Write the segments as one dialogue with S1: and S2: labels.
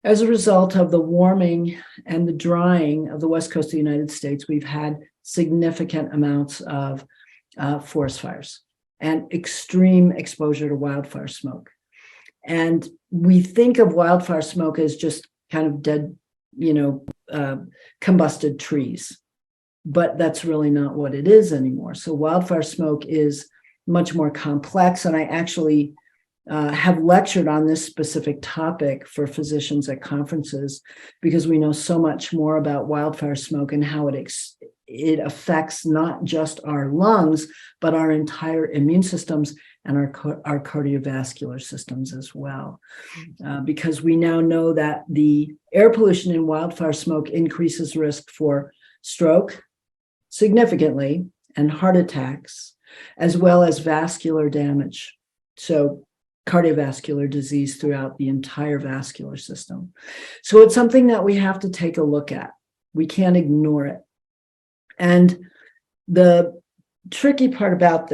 S1: As a result of the warming and the drying of the west coast of the United States, we've had significant amounts of forest fires and extreme exposure to wildfire smoke. And we think of wildfire smoke as just kind of dead, combusted trees, but that's really not what it is anymore. So wildfire smoke is much more complex. And I actually have lectured on this specific topic for physicians at conferences because we know so much more about wildfire smoke and how it affects not just our lungs, but our entire immune systems and our cardiovascular systems as well. Because we now know that the air pollution in wildfire smoke increases risk for stroke significantly and heart attacks, as well as vascular damage. So cardiovascular disease throughout the entire vascular system. So it's something that we have to take a look at. We can't ignore it. And the tricky part about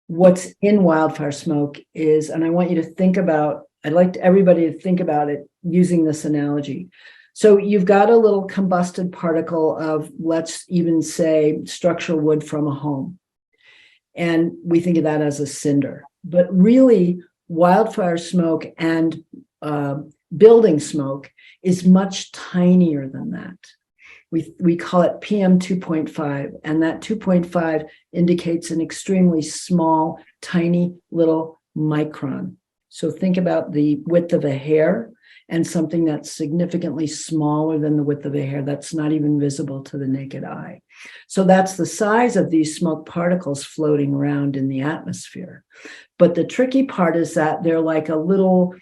S1: what's in wildfire smoke is, and I want you to think about, I'd like everybody to think about it using this analogy. So you've got a little combusted particle of, let's even say, structural wood from a home. And we think of that as a cinder. But really, wildfire smoke and building smoke is much tinier than that. We call it PM 2.5, and that 2.5 indicates an extremely small, tiny little micron. So think about the width of a hair and something that's significantly smaller than the width of a hair that's not even visible to the naked eye. So that's the size of these smoke particles floating around in the atmosphere. But the tricky part is that they're like a little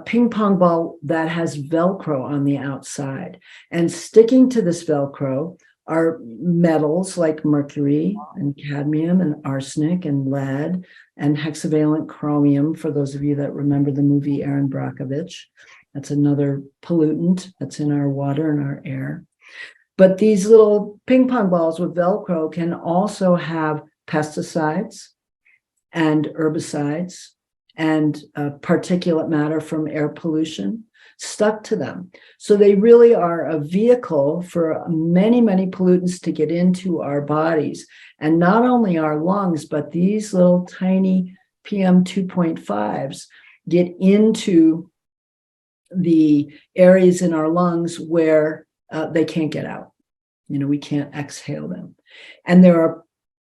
S1: ping pong ball that has Velcro on the outside. And sticking to this Velcro are metals like mercury and cadmium and arsenic and lead and hexavalent chromium, for those of you that remember the movie Erin Brockovich. That's another pollutant that's in our water and our air. But these little ping pong balls with Velcro can also have pesticides and herbicides and particulate matter from air pollution stuck to them. So they really are a vehicle for many, many pollutants to get into our bodies. And not only our lungs, but these little tiny PM 2.5s get into the areas in our lungs where they can't get out. We can't exhale them. And there are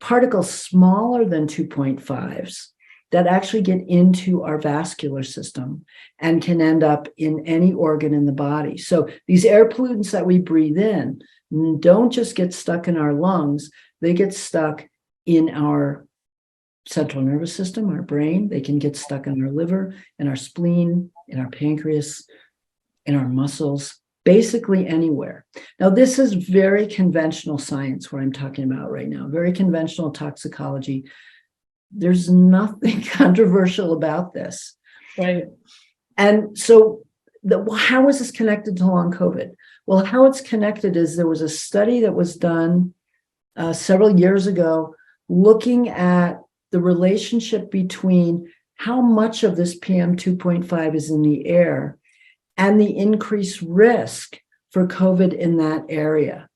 S1: particles smaller than 2.5s that actually get into our vascular system and can end up in any organ in the body. So these air pollutants that we breathe in don't just get stuck in our lungs, they get stuck in our central nervous system, our brain. They can get stuck in our liver, in our spleen, in our pancreas, in our muscles, basically anywhere. Now, this is very conventional science, what I'm talking about right now, very conventional toxicology. There's nothing controversial about this.
S2: Right.
S1: And so how is this connected to long COVID? Well, how it's connected is there was a study that was done several years ago looking at the relationship between how much of this PM 2.5 is in the air and the increased risk for COVID in that area.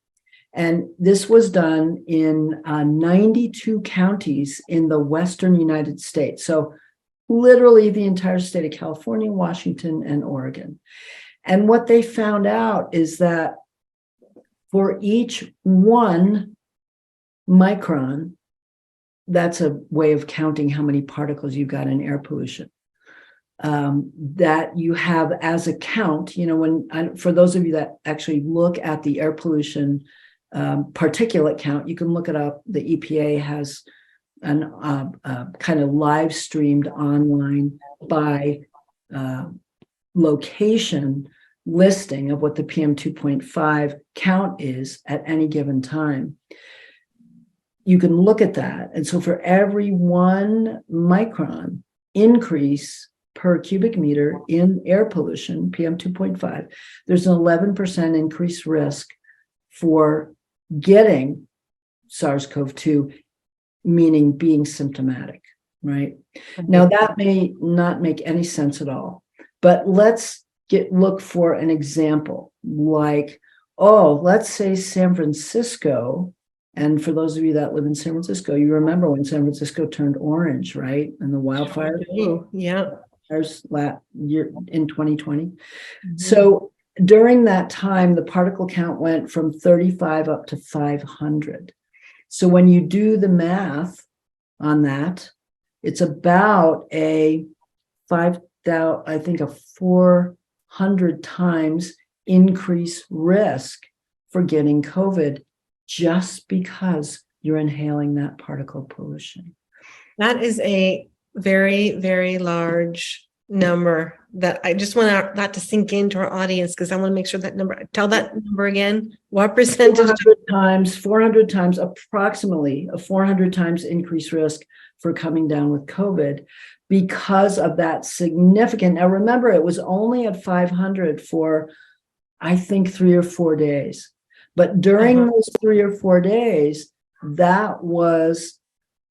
S1: And this was done in 92 counties in the Western United States. So literally the entire state of California, Washington, and Oregon. And what they found out is that for each 1 micron, that's a way of counting how many particles you've got in air pollution, that you have as a count, for those of you that actually look at the air pollution particulate count, you can look it up. The EPA has an kind of live streamed online by location listing of what the PM 2.5 count is at any given time. You can look at that. And so for every 1 micron increase per cubic meter in air pollution, PM 2.5, there's an 11% increased risk for getting SARS-CoV-2, meaning being symptomatic. right? Now, that may not make any sense at all, but let's look for an example like, oh, let's say San Francisco. And for those of you that live in San Francisco, you remember when San Francisco turned orange, right? And the wildfires.
S2: Yeah.
S1: Last year in 2020. So during that time, the particle count went from 35 up to 500. So when you do the math on that, it's about a 5,000, I think a 400 times increased risk for getting COVID just because you're inhaling that particle pollution.
S2: That is a very, very large number that I just want that to sink into our audience, because I want to make sure that number, tell that number again. What percentage?
S1: 400 times, approximately a 400 times increased risk for coming down with COVID because of that significant. Now, remember, it was only at 500 for, I think, 3 or 4 days. But during those 3 or 4 days, that was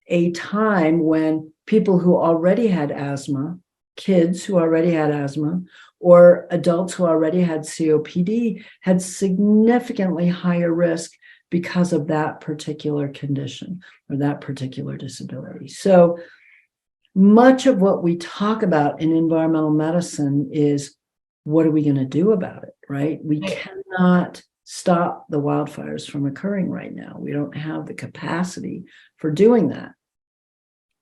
S1: a time when people who already had asthma, kids who already had asthma, or adults who already had COPD had significantly higher risk because of that particular condition or that particular disability. So much of what we talk about in environmental medicine is, what are we going to do about it, right? We cannot stop the wildfires from occurring right now. We don't have the capacity for doing that.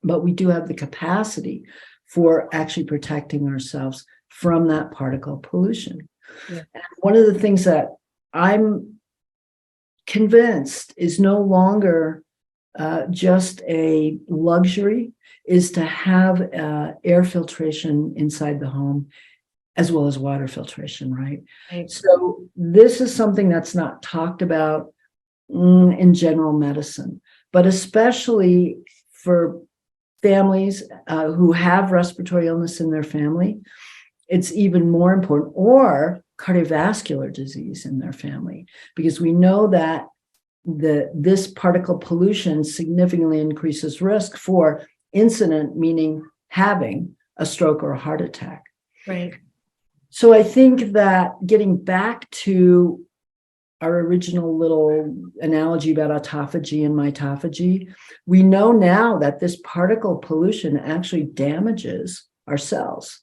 S1: But we do have the capacity for actually protecting ourselves from that particle pollution. Yeah. And one of the things that I'm convinced is no longer just a luxury is to have air filtration inside the home, as well as water filtration, right? So this is something that's not talked about in general medicine, but especially for families who have respiratory illness in their family, it's even more important, or cardiovascular disease in their family, because we know that this particle pollution significantly increases risk for incident, meaning having a stroke or a heart attack.
S2: Right.
S1: So I think that getting back to our original little analogy about autophagy and mitophagy, we know now that this particle pollution actually damages our cells,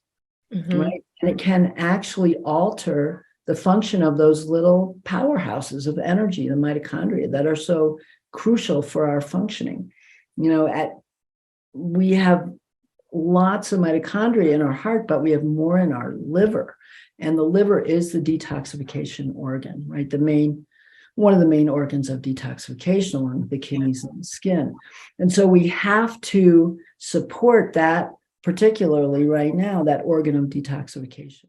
S1: right? And it can actually alter the function of those little powerhouses of energy, the mitochondria, that are so crucial for our functioning. You know, we have lots of mitochondria in our heart, but we have more in our liver. And the liver is the detoxification organ, right? One of the main organs of detoxification, along with the kidneys and the skin. And so we have to support that, particularly right now, that organ of detoxification.